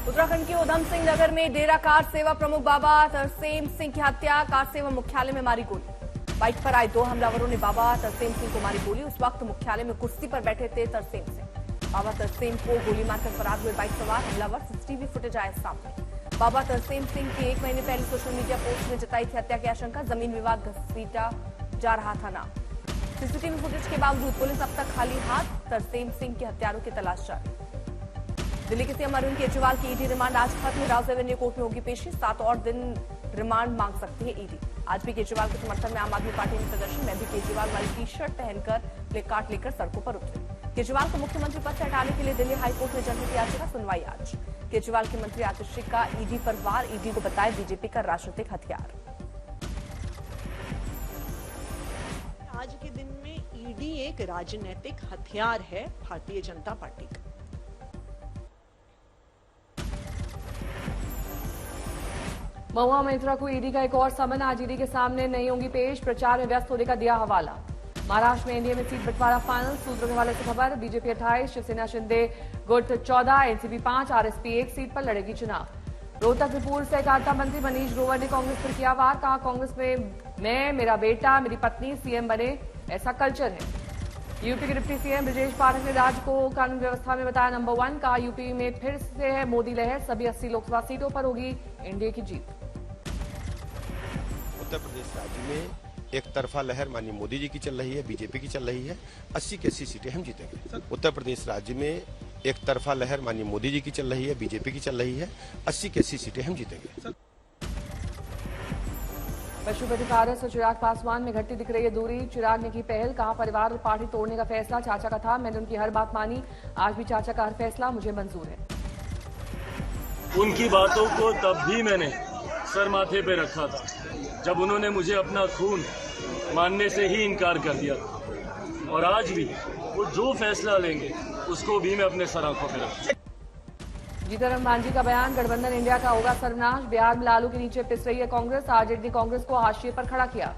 उत्तराखंड के उधम सिंह नगर में डेरा कार सेवा प्रमुख बाबा तरसेम सिंह की हत्या। कार सेवा मुख्यालय में मारी गोली। बाइक पर आए दो हमलावरों ने बाबा तरसेम सिंह को मारी गोली। उस वक्त मुख्यालय में कुर्सी पर बैठे थे तरसेम सिंह। बाबा तरसेम को गोली मारकर फरार हुए बाइक सवार हमलावर। सीसीटीवी फुटेज आए सामने। बाबा तरसेम सिंह की 1 महीने पहले सोशल मीडिया पोस्ट में जताई थी हत्या की आशंका। जमीन विवाद घसीटा जा रहा था नाम। सीसीटीवी फुटेज के बावजूद पुलिस अब तक खाली हाथ। तरसेम सिंह के हत्यारों की तलाश जारी। दिल्ली के सीएम अरविंद केजरीवाल की ईडी रिमांड आज खत्म। राउज एवेन्यू कोर्ट में होगी पेशी। 7 और दिन रिमांड मांग सकती है ईडी। आज भी केजरीवाल के समर्थन में आम आदमी पार्टी ने प्रदर्शन में भी केजरीवाल वाली टी-शर्ट पहनकर प्लेकार्ड लेकर सड़कों पर उतरे। केजरीवाल को मुख्यमंत्री पद से हटाने के लिए दिल्ली हाईकोर्ट में जनहित याचिका सुनवाई आज। केजरीवाल के मंत्री आतिशी का ईडी पर वार। ईडी को बताया बीजेपी का राजनीतिक हथियार। आज के दिन में ईडी एक राजनीतिक हथियार है भारतीय जनता पार्टी का। महुआ मित्रा को ईडी का एक और समन। आज ईडी के सामने नहीं होंगी पेश। प्रचार में व्यस्त होने का दिया हवाला। महाराष्ट्र में एनडीए में सीट बंटवारा फाइनल। सूत्रों के हवाले से खबर। बीजेपी 28, शिवसेना शिंदे गुट 14, एनसीपी 5, आरएसपी 1 सीट पर लड़ेगी चुनाव। रोहतक में पूर्व सहकारिता मंत्री मनीष ग्रोवर ने कांग्रेस पर किया वार। कहा कांग्रेस में मैं, मेरा बेटा, मेरी पत्नी सीएम बने, ऐसा कल्चर है। यूपी के डिप्टी सीएम ब्रजेश पाठक ने राज्य को कानून व्यवस्था में बताया नंबर 1। कहा यूपी में फिर से है मोदी लहर। सभी 80 लोकसभा सीटों पर होगी एनडीए की जीत। उत्तर प्रदेश राज्य में एक तरफा लहर माननीय मोदी जी की चल रही है, बीजेपी की चल रही है। 80 की 80 सीटें हम जीतेंगे। उत्तर प्रदेश राज्य में एक तरफा लहर माननीय मोदी जी की चल रही है, बीजेपी की चल रही है। 80 की 80 सीटें हम जीतेंगे। पशुपति पारस और चिराग पासवान में घटती दिख रही है दूरी। चिराग ने की पहल। कहा परिवार और पार्टी तोड़ने का फैसला चाचा का था। मैंने उनकी हर बात मानी। आज भी चाचा का हर फैसला मुझे मंजूर है। उनकी बातों को तब भी मैंने सर माथे पे रखा था जब उन्होंने मुझे अपना खून मानने से ही इनकार कर दिया था। और आज भी वो जो फैसला लेंगे उसको भी मैं अपने सर आंखों पे रखूंगा। जीतन मांझी का बयान। गठबंधन इंडिया का होगा सर्वनाश। बिहार में लालू के नीचे पिस रही है कांग्रेस। आरजेडी कांग्रेस को हाशिए पर खड़ा किया।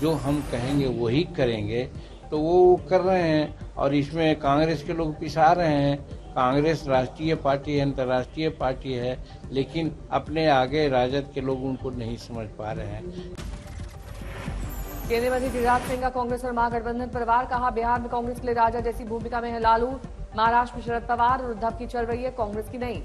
जो हम कहेंगे वही करेंगे, तो वो कर रहे हैं और इसमें कांग्रेस के लोग पिसा रहे हैं। कांग्रेस राष्ट्रीय पार्टी है, अंतर्राष्ट्रीय पार्टी है, लेकिन अपने आगे राजद के लोग उनको नहीं समझ पा रहे हैं। केंद्रीय मंत्री गिरिराज सिंह का कांग्रेस और महागठबंधन पर वार। कहा बिहार में कांग्रेस के लिए राजा जैसी भूमिका में है लालू। महाराष्ट्र में शरद पवार और उद्धव की चल रही है, कांग्रेस की नहीं।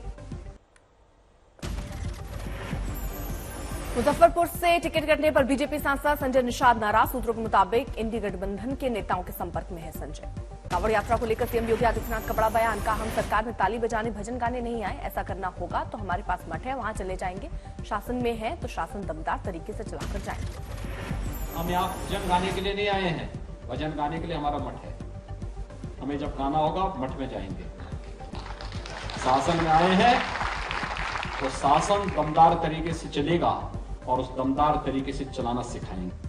मुजफ्फरपुर से टिकट कटने पर बीजेपी सांसद संजय निषाद नाराज। सूत्रों के मुताबिक इंडी गठबंधन के नेताओं के संपर्क में है संजय। कांवड़ यात्रा को लेकर सीएम योगी आदित्यनाथ का बड़ा बयान। कहा हम सरकार में ताली बजाने भजन गाने नहीं आए। ऐसा करना होगा तो हमारे पास मठ है, वहां चले जाएंगे। शासन में है तो शासन दमदार तरीके से चलाकर जाएंगे। हम यहाँ भजन गाने के लिए नहीं आए हैं, भजन गाने के लिए हमारा मठ है। हमें जब गाना होगा मठ में जाएंगे। शासन में आए हैं तो शासन दमदार तरीके से चलेगा और उस दमदार तरीके से चलाना सिखाएंगे।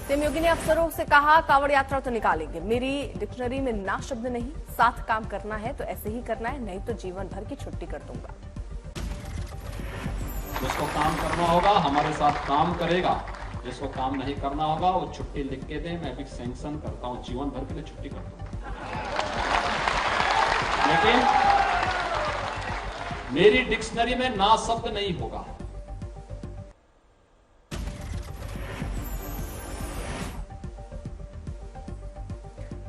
सीएम योगी ने अफसरों से कहा कांवड़ यात्रा तो निकालेंगे, मेरी डिक्शनरी में ना शब्द नहीं, साथ काम करना है तो ऐसे ही करना है, नहीं तो जीवन भर की छुट्टी कर दूंगा। जिसको काम करना होगा हमारे साथ काम करेगा, जिसको काम नहीं करना होगा वो छुट्टी लिख के दे, मैं भी सैंक्शन करता हूं, जीवन भर के लिए छुट्टी कर दूंगा। लेकिन मेरी डिक्शनरी में ना शब्द नहीं होगा।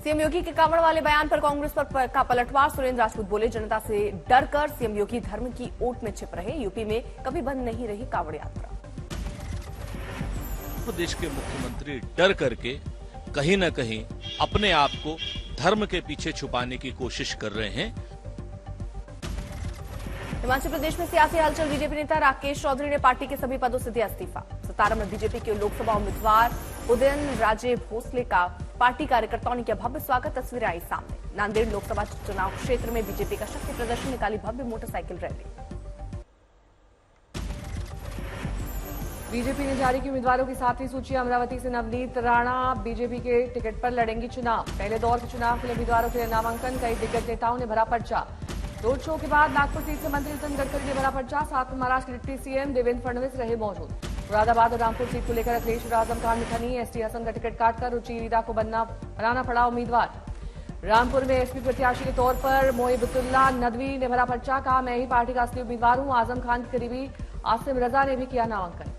सीएम योगी के कांवड़ वाले बयान पर कांग्रेस पर का पलटवार। सुरेंद्र राजपूत बोले जनता से डर कर सीएम योगी धर्म की ओट में छिप रहे। यूपी में कभी बंद नहीं रही कांवड़ यात्रा। प्रदेश के मुख्यमंत्री डर करके कहीं न कहीं अपने आप को धर्म के पीछे छुपाने की कोशिश कर रहे हैं। हिमाचल प्रदेश में सियासी हलचल। बीजेपी नेता राकेश चौधरी ने पार्टी के सभी पदों से दिया इस्तीफा। 17 में बीजेपी के लोकसभा उम्मीदवार उदयन राजे भोसले का पार्टी कार्यकर्ताओं ने किया भव्य स्वागत। तस्वीरें आई सामने। नांदेड़ लोकसभा चुनाव क्षेत्र में बीजेपी का शक्ति प्रदर्शन। निकाली भव्य मोटरसाइकिल रैली। बीजेपी ने जारी की उम्मीदवारों की 7वीं सूची। अमरावती से नवनीत राणा बीजेपी के टिकट पर लड़ेंगी चुनाव। पहले दौर के चुनाव के लिए उम्मीदवारों के लिए नामांकन। कई दिग्गज नेताओं ने भरा पर्चा। रोड शो के बाद नागपुर सीट से मंत्री नितिन गडकरी ने भरा पर्चा। साथ में महाराष्ट्र के डिप्टी सीएम देवेंद्र फडणवीस रहे मौजूद। मुरादाबाद और रामपुर सीट को लेकर अखिलेश और आजम खान मिथनी। एसटी हसन का टिकट काटकर रुचि ईरा को बनाना पड़ा उम्मीदवार। रामपुर में एसपी प्रत्याशी के तौर पर मोहिबुल्लाह नदवी ने भरा पर्चा, कहा मैं ही पार्टी का असली उम्मीदवार हूं। आजम खान के करीबी आसिम रजा ने भी किया नामांकन।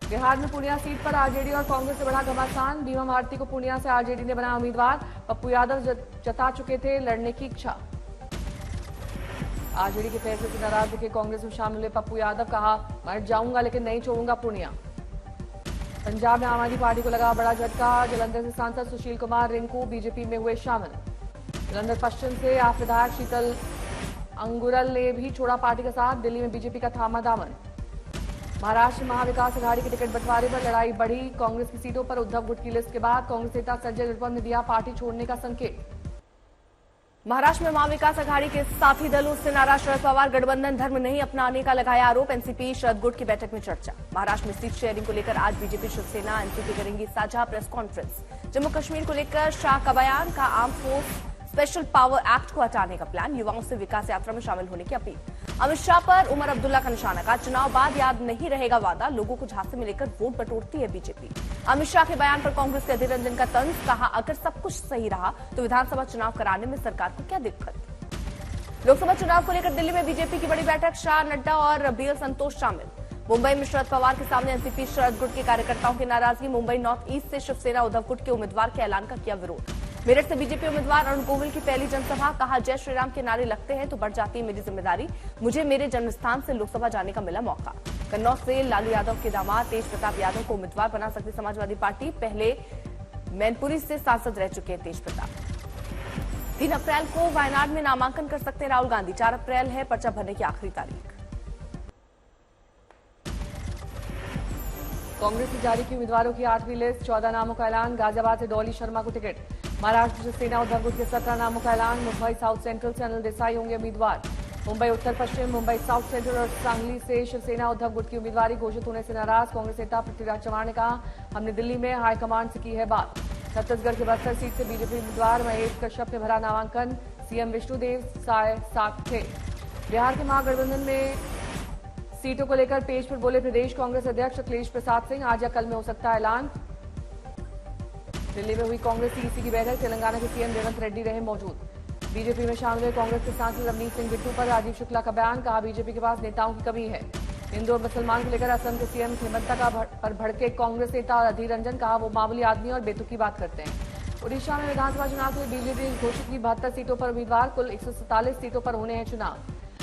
बिहार में पूर्णिया सीट पर आरजेडी और कांग्रेस से बढ़ा घमासान, बीमा भारती को पूर्णिया से आरजेडी ने बनाया उम्मीदवार। पप्पू यादव जता चुके थे लड़ने की इच्छा। आरजेडी के फैसले से नाराज दिखे कांग्रेस में शामिल हुए पप्पू यादव, कहा मर जाऊंगा लेकिन नहीं छोड़ूंगा पूर्णिया। पंजाब में आम आदमी पार्टी को लगा बड़ा झटका, जलंधर से सांसद सुशील कुमार रिंकू बीजेपी में हुए शामिल। जलंधर पश्चिम से आप विधायक शीतल अंगुरल ने भी छोड़ा पार्टी का साथ, दिल्ली में बीजेपी का थामा दामन। महाराष्ट्र महाविकास अघाड़ी के टिकट बंटवारे पर लड़ाई बढ़ी, कांग्रेस की सीटों पर उद्धव गुट की लिस्ट के बाद कांग्रेस नेता संजय निर्मल ने दिया पार्टी छोड़ने का संकेत। महाराष्ट्र में महाविकास अघाड़ी के साथी दलों से नाराज शरद पवार, गठबंधन धर्म नहीं अपनाने का लगाया आरोप। एनसीपी शरद गुट की बैठक में चर्चा। महाराष्ट्र में सीट शेयरिंग को लेकर आज बीजेपी शिवसेना एनसीपी करेंगी साझा प्रेस कॉन्फ्रेंस। जम्मू कश्मीर को लेकर शाह का बयान, का arm force special power act को हटाने का प्लान, युवाओं से विकास यात्रा में शामिल होने की अपील। अमित शाह पर उमर अब्दुल्ला का निशाना, का चुनाव बाद याद नहीं रहेगा वादा, लोगों को झांसे में लेकर वोट बटोरती है बीजेपी। अमित शाह के बयान पर कांग्रेस के अधीर रंजन का तंज, कहा अगर सब कुछ सही रहा तो विधानसभा चुनाव कराने में सरकार को क्या दिक्कत। लोकसभा चुनाव को लेकर दिल्ली में बीजेपी की बड़ी बैठक, शाह, नड्डा और बीएल संतोष शामिल। मुंबई में शरद पवार के सामने एनसीपी शरद गुट के कार्यकर्ताओं की नाराजगी। मुंबई नॉर्थ ईस्ट से शिवसेना उद्धव गुट के उम्मीदवार के ऐलान का किया विरोध। मेरठ से बीजेपी उम्मीदवार अरुण गोविल की पहली जनसभा, कहा जय श्री राम के नारे लगते हैं तो बढ़ जाती है मेरी जिम्मेदारी, मुझे मेरे जन्मस्थान से लोकसभा जाने का मिला मौका। कन्नौज से लालू यादव के दामाद तेज प्रताप यादव को उम्मीदवार बना सकती समाजवादी पार्टी, पहले मैनपुरी से सांसद रह चुके हैं तेज प्रताप। 3 अप्रैल को वायनाड में नामांकन कर सकते हैं राहुल गांधी, 4 अप्रैल है पर्चा भरने की आखिरी तारीख। कांग्रेस ने जारी की उम्मीदवारों की 8वीं लिस्ट, 14 नामों का ऐलान। गाजियाबाद से डॉली शर्मा को टिकट। महाराष्ट्र से सेना उद्धव गुट के 17 नामों का ऐलान। मुंबई साउथ सेंट्रल से अनिल देसाई होंगे उम्मीदवार। मुंबई उत्तर पश्चिम, मुंबई साउथ सेंट्रल और सांगली से शिवसेना उद्धव गुट की उम्मीदवारी घोषित होने से नाराज कांग्रेस नेता पृथ्वीराज चव्हाण ने कहा हमने दिल्ली में हाईकमान से की है बात। छत्तीसगढ़ के बस्तर सीट से बीजेपी उम्मीदवार महेश कश्यप ने भरा नामांकन, सीएम विष्णुदेव साय साथ थे। बिहार के महागठबंधन में सीटों को लेकर पेज पर बोले प्रदेश कांग्रेस अध्यक्ष अखिलेश प्रसाद सिंह, आज या कल में हो सकता है ऐलान। दिल्ली में हुई कांग्रेस सीईसी की बैठक, तेलंगाना के सीएम रेवंत रेड्डी रहे मौजूद। बीजेपी में शामिल हुए कांग्रेस के सांसद रवनीत सिंह बिट्टू पर राजीव शुक्ला का बयान, कहा बीजेपी के पास नेताओं की कमी है। हिंदू और मुसलमान को लेकर असम के सीएम हेमंता का पर भड़के कांग्रेस नेता अधीर रंजन, कहा वो मामूली आदमी और बेतुकी बात करते हैं। उड़ीसा में विधानसभा चुनाव के लिए बीजेपी ने घोषित की 72 सीटों पर उम्मीदवार, कुल 147 सीटों पर होने हैं चुनाव।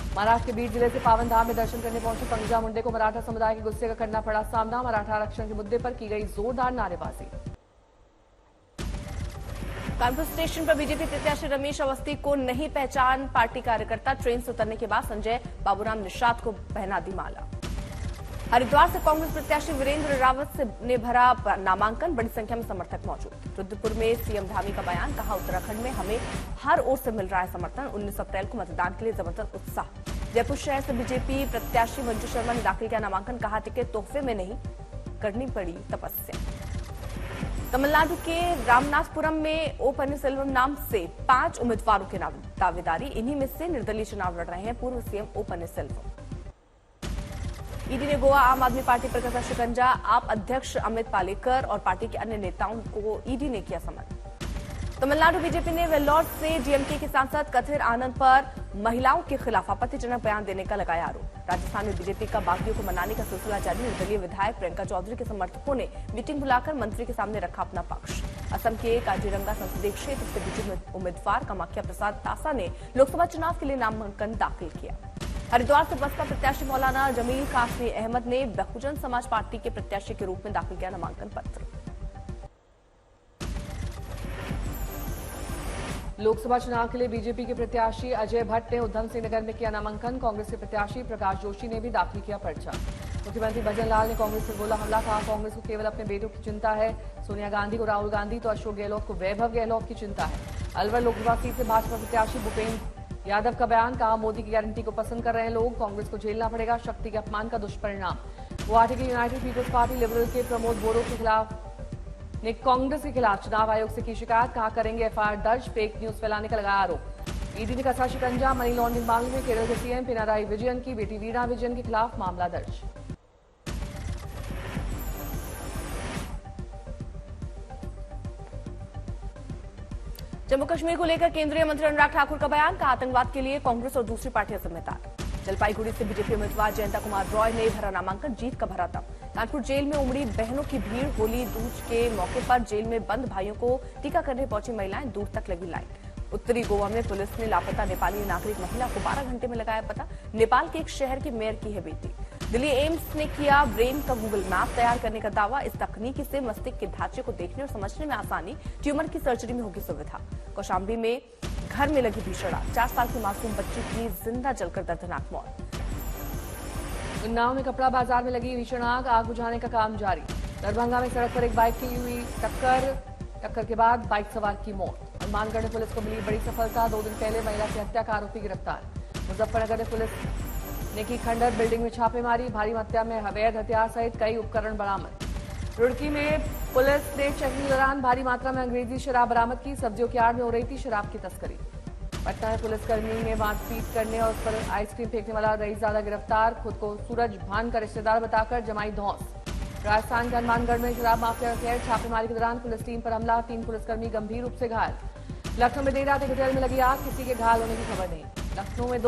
महाराष्ट्र के बीड जिले से पावन धाम में दर्शन करने पहुंचे पंकजा मुंडे को मराठा समुदाय के गुस्से का करना पड़ा सामना। मराठा आरक्षण के मुद्दे पर की गई जोरदार नारेबाजी। कानपुर स्टेशन पर बीजेपी प्रत्याशी रमेश अवस्थी को नहीं पहचान पार्टी कार्यकर्ता, ट्रेन से उतरने के बाद संजय बाबूराम निषाद को पहना दी माला। हरिद्वार से कांग्रेस प्रत्याशी वीरेंद्र रावत ने भरा नामांकन, बड़ी संख्या में समर्थक मौजूद। रुद्रपुर में सीएम धामी का बयान, कहा उत्तराखंड में हमें हर ओर से मिल रहा है समर्थन, 19 अप्रैल को मतदान के लिए जबरदस्त उत्साह। जयपुर शहर से बीजेपी प्रत्याशी मंजू शर्मा ने दाखिल किया नामांकन, कहा टिकट तोहफे में नहीं, करनी पड़ी तपस्या। तमिलनाडु के रामनाथपुरम में ओ पन्नीरसेल्वम नाम से 5 उम्मीदवारों के नाम दावेदारी, इन्हीं में से निर्दलीय चुनाव लड़ रहे हैं पूर्व सीएम ओ पन्नीरसेल्वम। ईडी ने गोवा आम आदमी पार्टी पर कसा शिकंजा, आप अध्यक्ष अमित पालेकर और पार्टी के अन्य नेताओं को ईडी ने किया समन। तमिलनाडु बीजेपी ने वेल्लोर से डीएमके के सांसद कथिर आनंद पर महिलाओं के खिलाफ आपत्तिजनक बयान देने का लगाया आरोप। राजस्थान में बीजेपी का बागियों को मनाने का सिलसिला जारी, निर्दलीय विधायक प्रियंका चौधरी के समर्थकों ने मीटिंग बुलाकर मंत्री के सामने रखा अपना पक्ष। असम के काजीरंगा संसदीय क्षेत्र से बीजेपी उम्मीदवार कामाख्या प्रसाद तासा ने लोकसभा चुनाव के लिए नामांकन दाखिल किया। हरिद्वार से बसपा प्रत्याशी मौलाना जमील कासमी अहमद ने बहुजन समाज पार्टी के प्रत्याशी के रूप में दाखिल किया नामांकन पत्र। लोकसभा चुनाव के लिए बीजेपी के प्रत्याशी अजय भट्ट ने उधम सिंह नगर में किया नामांकन, कांग्रेस के प्रत्याशी प्रकाश जोशी ने भी दाखिल किया पर्चा। मुख्यमंत्री भजन लाल ने कांग्रेस पर बोला हमला, कहा कांग्रेस को केवल अपने बेटों की चिंता है, सोनिया गांधी को राहुल गांधी तो अशोक गहलोत को वैभव गहलोत की चिंता है। अलवर लोकसभा सीट से भाजपा प्रत्याशी भूपेन्द्र यादव का बयान, कहा मोदी की गारंटी को पसंद कर रहे हैं लोग, कांग्रेस को झेलना पड़ेगा शक्ति के अपमान का दुष्परिणाम। गुवाहाटी के यूनाइटेड पीपल्स पार्टी लिबरल के प्रमोद बोरो के खिलाफ ने कांग्रेस के खिलाफ चुनाव आयोग से की शिकायत, कहा करेंगे एफआईआर दर्ज, फेक न्यूज फैलाने का लगाया आरोप। ईडी ने कसा शिकंजा, मनी लॉन्ड्रिंग मामले में केरल के सीएम पिनाराई विजयन की बेटी वीणा विजयन के खिलाफ मामला दर्ज। जम्मू कश्मीर को लेकर केंद्रीय मंत्री अनुराग ठाकुर का बयान, कहा आतंकवाद के लिए कांग्रेस और दूसरी पार्टियां जिम्मेदार। जलपाईगुड़ी से बीजेपी उम्मीदवार जयंता कुमार रॉय ने भरा नामांकन, जीत का भरा दम। कानपुर जेल में उमड़ी बहनों की भीड़, होली दूज के मौके पर जेल में बंद भाइयों को टीका करने पहुंची महिलाएं, दूर तक लगी लाइन। उत्तरी गोवा में पुलिस ने लापता नेपाली नागरिक महिला को 12 घंटे में लगाया पता, नेपाल के एक शहर के मेयर की है बेटी। दिल्ली एम्स ने किया ब्रेन का गूगल मैप तैयार करने का दावा, इस तकनीक से मस्तिष्क के ढांचे को देखने और समझने में आसानी, ट्यूमर की सर्जरी में होगी सुविधा। कौशाम्बी में घर में लगी भीषण आग, 4 साल की मासूम बच्ची की जिंदा जलकर दर्दनाक मौत। उन्नाव में कपड़ा बाजार में लगी भीषण आग बुझाने का काम जारी। दरभंगा में सड़क पर एक बाइक की हुई टक्कर के बाद बाइक सवार की मौत। हनुमानगढ़ में पुलिस को मिली बड़ी सफलता, 2 दिन पहले महिला की हत्या का आरोपी गिरफ्तार। मुजफ्फरनगर में पुलिस ने की खंडर बिल्डिंग में छापेमारी, भारी मात्रा में अवैध हथियार सहित कई उपकरण बरामद। रुड़की में पुलिस ने चेकिंग के दौरान भारी मात्रा में अंग्रेजी शराब बरामद की, सब्जियों की आड़ में हो रही थी शराब की तस्करी। पटना में पुलिसकर्मी ने मारपीट करने और उस पर आइसक्रीम फेंकने वाला रईसजादा गिरफ्तार, खुद को सूरज भान का रिश्तेदार बताकर जमाई धौंस। राजस्थान के हनुमानगढ़ में शराब माफिया का कहर, छापेमारी के दौरान पुलिस टीम पर हमला, 3 पुलिसकर्मी गंभीर रूप से घायल। लखनऊ में देर रात एक होटल में लगी आग, किसी के घायल होने की खबर नहीं। लखनऊ में